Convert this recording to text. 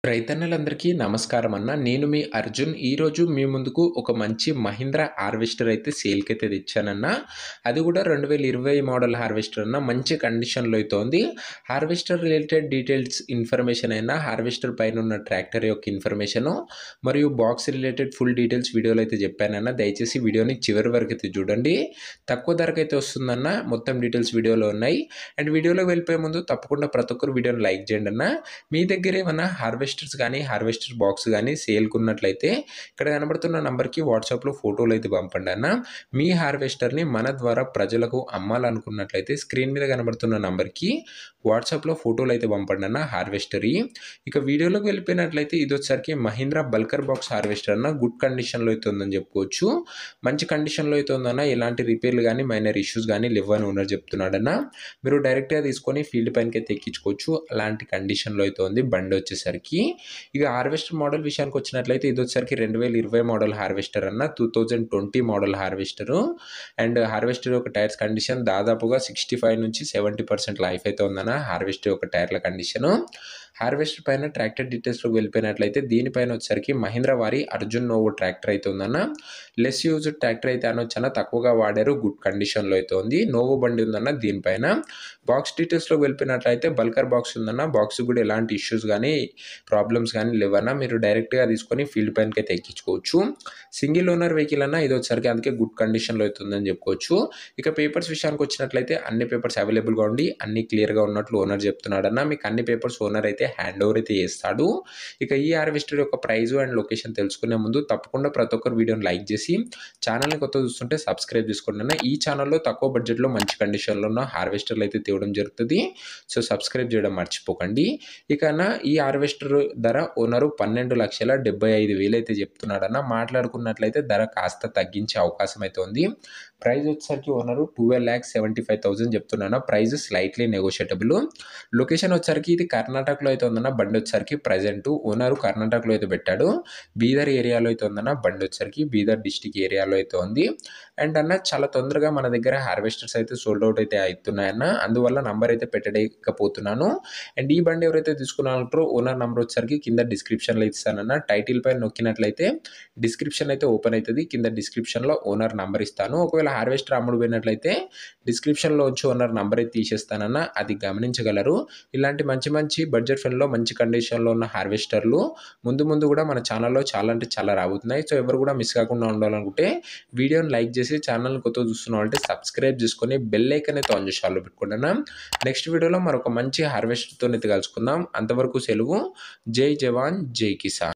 రైతన్నలందరికీ నమస్కారం అన్న. నేను మీ అర్జున్. ఈరోజు మీ ముందుకు ఒక మంచి మహీంద్రా హార్వెస్టర్ అయితే సేల్‌కైతే తెచ్చానన్న. అది కూడా 2020 మోడల్ హార్వెస్టర్ అన్న. మంచి కండిషన్‌లో అయితే ఉంది. హార్వెస్టర్ రిలేటెడ్ డీటెయిల్స్ ఇన్ఫర్మేషన్ అయినా, హార్వెస్టర్ పైన ఉన్న ట్రాక్టర్ యొక్క ఇన్ఫర్మేషను మరియు బాక్స్ రిలేటెడ్ ఫుల్ డీటెయిల్స్ వీడియోలో అయితే చెప్పానన్న. దయచేసి వీడియోని చివరి వరకు అయితే చూడండి. తక్కువ ధరకైతే వస్తుందన్న. మొత్తం డీటెయిల్స్ వీడియోలో ఉన్నాయి. అండ్ వీడియోలోకి వెళ్ళిపోయే ముందు తప్పకుండా ప్రతి ఒక్కరు వీడియోని లైక్ చేయండి అన్న. మీ దగ్గర ఏమన్నా హార్వెస్టర్స్ కానీ హార్వెస్టర్ బాక్స్ కానీ సేల్కున్నట్లయితే ఇక్కడ కనబడుతున్న నంబర్కి వాట్సాప్లో ఫోటోలు అయితే పంపండి అన్న. మీ హార్వెస్టర్ని మన ద్వారా ప్రజలకు అమ్మాలనుకున్నట్లయితే స్క్రీన్ మీద కనబడుతున్న నంబర్కి వాట్సాప్లో ఫోటోలు అయితే పంపండి అన్న హార్వెస్టర్. ఇక వీడియోలోకి వెళ్ళిపోయినట్లయితే ఇది వచ్చేసరికి మహీంద్రా బల్కర్ బాక్స్ హార్వెస్టర్ అన్న. గుడ్ కండిషన్లో అయితే ఉందని చెప్పుకోవచ్చు. మంచి కండిషన్లో అయితే ఉందన్న. ఎలాంటి రిపేర్లు కానీ మైనర్ ఇష్యూస్ కానీ లేవని ఓనర్ చెప్తున్నాడన్న. మీరు డైరెక్ట్గా తీసుకొని ఫీల్డ్ పైనకి అయితే ఎక్కించుకోవచ్చు. అలాంటి కండిషన్లో అయితే ఉంది బండి వచ్చేసరికి. ఇక హార్వెస్టర్ మోడల్ విషయానికి వచ్చినట్లయితే ఇది వచ్చేసరికి 2020 మోడల్ హార్వెస్టర్ అన్న. 2020 మోడల్ హార్వెస్టరు. అండ్ హార్వెస్టర్ యొక్క టైర్స్ కండిషన్ దాదాపుగా 65 నుంచి 70% లైఫ్ అయితే ఉందన్న. హార్వెస్టర్ యొక్క టైర్ల కండిషను. హార్వెస్టర్ పైన ట్రాక్టర్ డీటెయిల్స్లోకి వెళ్ళిపోయినట్లయితే దీనిపైన వచ్చేసరికి మహీంద్రా వారి అర్జున్ నోవో ట్రాక్టర్ అయితే ఉందన్న. లెస్ యూజ్డ్ ట్రాక్టర్ అయితే అనొచ్చన్న. తక్కువగా వాడారు. గుడ్ కండిషన్లో అయితే ఉంది. నోవో బండి ఉందన్న దీనిపైన. బాక్స్ డీటెయిల్స్లోకి వెళ్ళిపోయినట్లయితే బల్కర్ బాక్స్ ఉందన్న. బాక్స్ కూడా ఎలాంటి ఇష్యూస్ కానీ ప్రాబ్లమ్స్ కానీ లేవన్నా. మీరు డైరెక్ట్గా తీసుకొని ఫీల్డ్ పైనకి అయితే ఎక్కించుకోవచ్చు. సింగిల్ ఓనర్ వెహికల్ అన్న. ఇది వచ్చేసరికి అందుకే గుడ్ కండిషన్లో అయితే ఉందని చెప్పుకోవచ్చు. ఇక పేపర్స్ విషయానికి వచ్చినట్లయితే అన్ని పేపర్స్ అవైలబుల్గా ఉండి అన్ని క్లియర్గా ఉన్నట్లు ఓనర్ చెప్తున్నాడన్న. మీకు అన్ని పేపర్స్ ఓనర్ అయితే హ్యాండ్ ఓవర్ అయితే చేస్తాడు. ఇక ఈ హార్వెస్టర్ యొక్క ప్రైస్ అండ్ లొకేషన్ తెలుసుకునే ముందు తప్పకుండా ప్రతి ఒక్కరు వీడియోని లైక్ చేసి ఛానల్ని కొత్త చూస్తుంటే సబ్స్క్రైబ్ చేసుకోండి అన్న. ఈ ఛానల్లో తక్కువ బడ్జెట్లో మంచి కండిషన్లో ఉన్న హార్వెస్టర్లు అయితే తేవడం జరుగుతుంది. సో సబ్స్క్రైబ్ చేయడం మర్చిపోకండి. ఇక ఈ హార్వెస్టర్ ధర ఓనరు 12,75,000 అయితే చెప్తున్నాడన్న. మాట్లాడుకున్నట్లయితే ధర కాస్త తగ్గించే అవకాశం అయితే ఉంది. ప్రైస్ వచ్చేసరికి ఓనరు 12,75,000 చెప్తున్నాను. Price slightly negotiable. లొకేషన్ వచ్చేసరికి ఇది కర్ణాటకలో అయితే ఉందన్న. బండి వచ్చేసరికి ప్రజెంట్ ఓనరు కర్ణాటకలో అయితే పెట్టాడు. బీదర్ ఏరియాలో అయితే ఉందన్న. బండి వచ్చేసరికి బీదర్ డిస్టిక్ ఏరియాలో అయితే ఉంది. అండ్ అన్న చాలా తొందరగా మన దగ్గర హార్వెస్టర్స్ అయితే సోల్డ్ అవుట్ అయితే అవుతున్నాయన్న. అందువల్ల నంబర్ అయితే పెట్టలేకపోతున్నాను. అండ్ ఈ బండి ఎవరైతే తీసుకున్నారో ఓనర్ నంబర్ వచ్చేసరికి కింద డిస్క్రిప్షన్లో ఇస్తానన్న. టైటిల్ పైన నొక్కినట్లయితే డిస్క్రిప్షన్ అయితే ఓపెన్ అవుతుంది. కింద డిస్క్రిప్షన్లో ఓనర్ నంబర్ ఇస్తాను. ఒకవేళ హార్వెస్టర్ అమ్ముడు పోయినట్లయితే డిస్క్రిప్షన్లో వచ్చి ఓనర్ నంబర్ అయితే తీసేస్తానన్న. అది గమనించగలరు. ఇలాంటి మంచి మంచి బడ్జెట్ ఫ్రెండ్లో మంచి కండిషన్లో ఉన్న హార్వెస్టర్లు ముందు ముందు కూడా మన ఛానల్లో చాలా అంటే చాలా రాబోతున్నాయి. సో ఎవరు కూడా మిస్ కాకుండా ఉండాలనుకుంటే వీడియోని లైక్ చేసి ఛానల్ని కొత్తగా చూస్తున్న వాళ్ళంటే సబ్స్క్రైబ్ చేసుకొని బెల్ ఐకాన్ అయితే ఆన్ చేసి ఆన్లో పెట్టుకుంటున్నా. నెక్స్ట్ వీడియోలో మరొక మంచి హార్వెస్టర్తో అయితే కలుసుకుందాం. అంతవరకు సెలవు. జై జవాన్ జై కిసాన్.